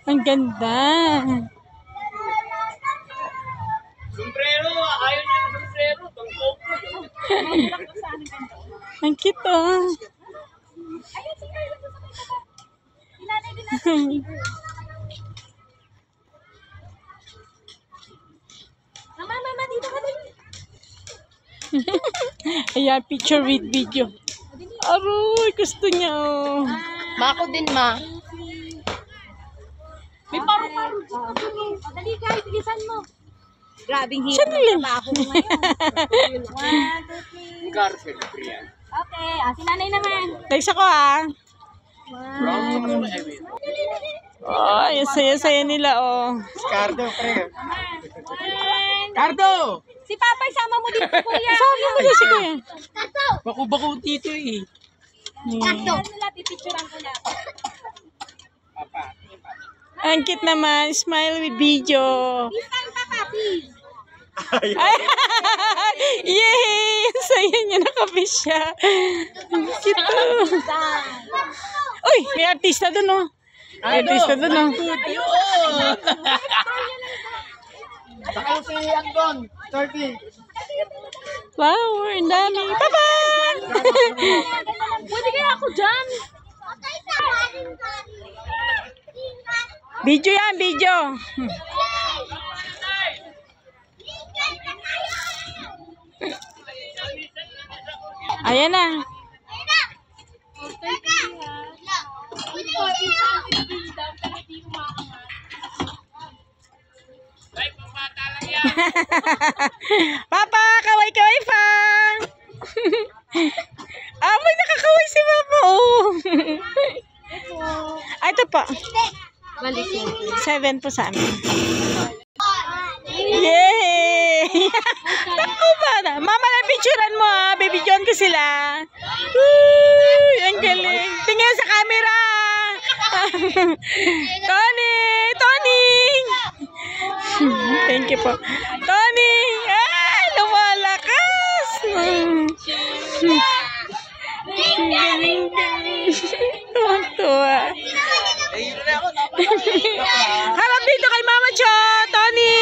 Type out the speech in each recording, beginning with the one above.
Ang ganda. Sombrero, ayaw niya ng sombrero. Tungkol ko yun. Ang cute oh. Ayun, sige. Ilanay din natin. Mama, dito ka din. Ayan, picture with video. Aroy, gusto niya oh. Mako din, ma. May paru-paru dito. Dali guys, bilisan mo. Grabing hero Saan nila? ng trabaho mo ngayon. 1, 2, 3. Garfield, Brian. Okay, si nanay naman. Thanks ako ah. Brown mo na Oh, yung saya-saya nila oh. Cardo, pre. One. Cardo! Si Papa, isama mo dito, kuya. Sama mo na si Kuya. Baku-baku dito eh. Ano lahat, ipicturean ko na. Ang cute naman. Smile with video. This time, Papa, please. Ay, yay! Ang saya niya, nakabi siya. Ang cute oh. Uy, may artista dun oh. May artista dun oh. Saka si Andon, 30. Wow, ang dami. Papa! Pwede kaya ako dyan. Video yan, video. Ayan na. Papa, kaway-kaway pa. May nakakaway si Papa. Oh. Ay, ito pa. 7 po sa amin. Yay! Tako ba na? Mama, na-picturean mo ha. Baby John ko sila. Uy, ang galing. Tingin sa camera. Tony! Tony! Thank you po. Tony! Ay, lumalakas! Tuwa. Harap dito kay Mama Cho, Tony!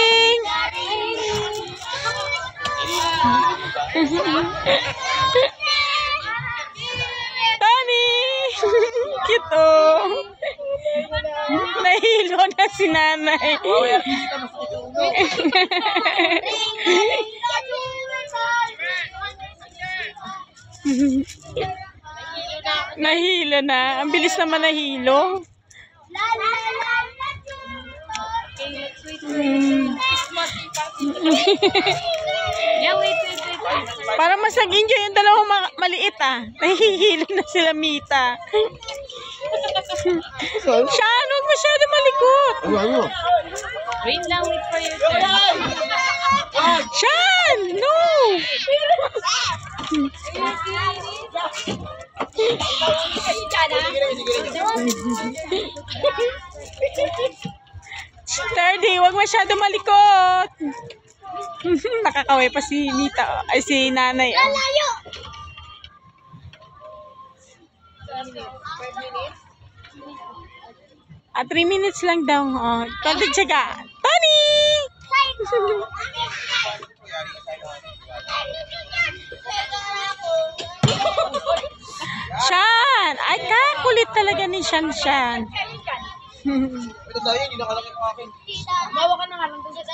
Tony! Cute oh! Nahilo na si nanay. Nahilo na. Ang bilis naman nahilo. Yeah, wait. Para mas nag-enjoy yung dalawang maliit ah. Nahihilo na sila Mita. Sian, huwag masyado malikot. Wait lang, wait for your turn. Sian, no! Sturdy, huwag masyado malikot. Nakakaway pa si Mita. Ay, si nanay. Oh. 3 minutes lang daw. Oh, konti tsaga. Tony! Shan! Ay, kakulit talaga ni Shan. Ito tayo, hindi nakalaki ng akin. Mawa ka na nga lang doon sa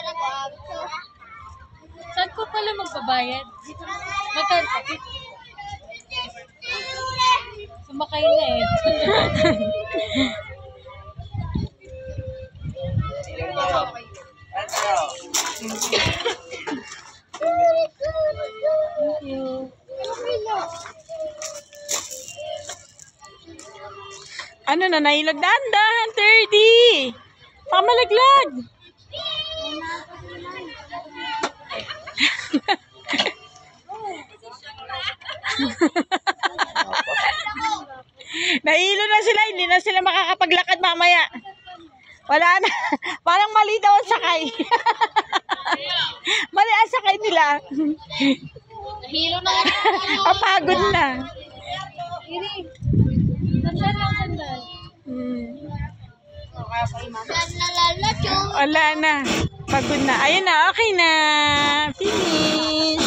saan ko pala magbabayad? Magkano? Sumakay na eh. Thank you. Ano na, nailag dahan-dahan, 30. Pamalaglag. Nahilo na sila, hindi na sila makakapaglakad mamaya. Wala na. Parang mali daw ang sakay. Mali ang sakay nila. Nahilo na. Papagod na. Sandal lang, sandal. Wala na. Pagod na. Ayun na, okay na. Finish.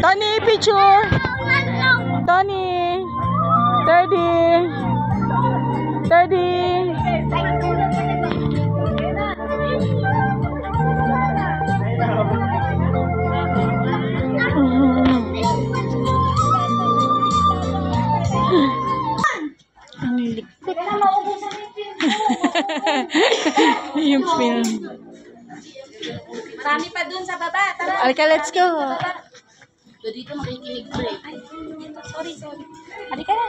Tony, picture. Tony. 30. Ang likot. Yung film. Marami pa dun sa baba. Tara. Alka, let's go. Dito makikinig ko eh. Sorry. Halika na.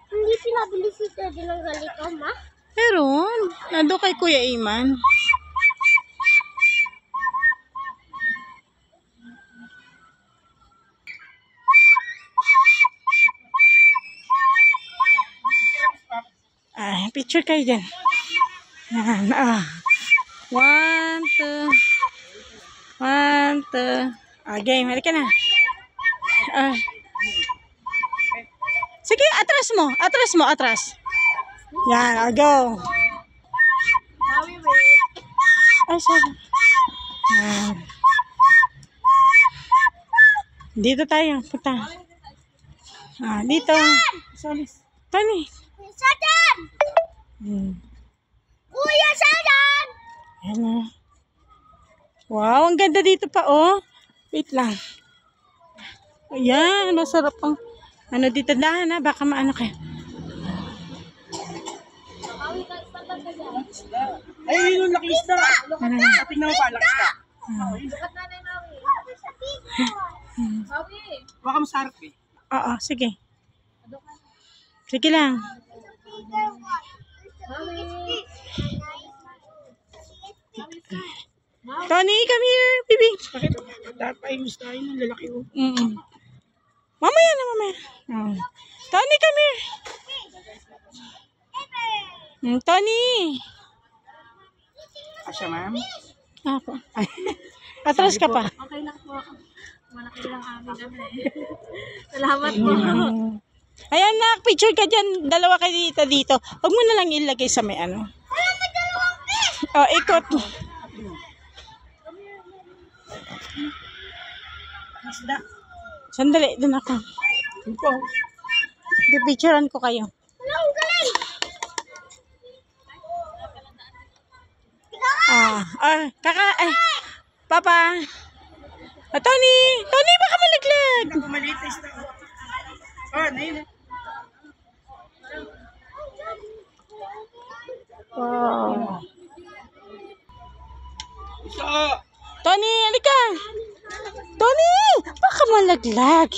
Hindi pinabili si Teddy ng ganito, ma? Meron. Nado kay Kuya Iman. Picture kayo dyan. Yan. 1, 2. 1, 2. Game. Halika na. Sige, atras mo. Atras. Yan, go. Ay, sorry. Yan. Dito tayo. Punta. Dito. Sorry. Tony. Sadan! Kuya Sadan! Ayan na. Wow, ang ganda dito pa, oh. Wait lang. Ayan, masarap ang ano dito, dahan ha, baka maano kayo. Ay, yun yung lakista. Tingnan mo pa, lakista. Baka masarap eh. Oo, sige. Sige lang. Tony, come here, baby. Bakit? Dapat ayos tayo ng lalaki ko. Mamaya. Tony, come here. Tony. Asya, ma'am? Ako. Atras ka pa. Okay lang po. Malaki lang amin. Salamat po. Ayan na, picture ka dyan. Dalawa kayo dito. Huwag mo na lang ilagay sa may ano. Oh, ikot. Sandali, dun ako. Pipicturean ko kayo. Papa. Tony, baka malaglag. Ako maliit na isda. Nain. Wow. Isa. Tony, halika. Tony, baka malaglag.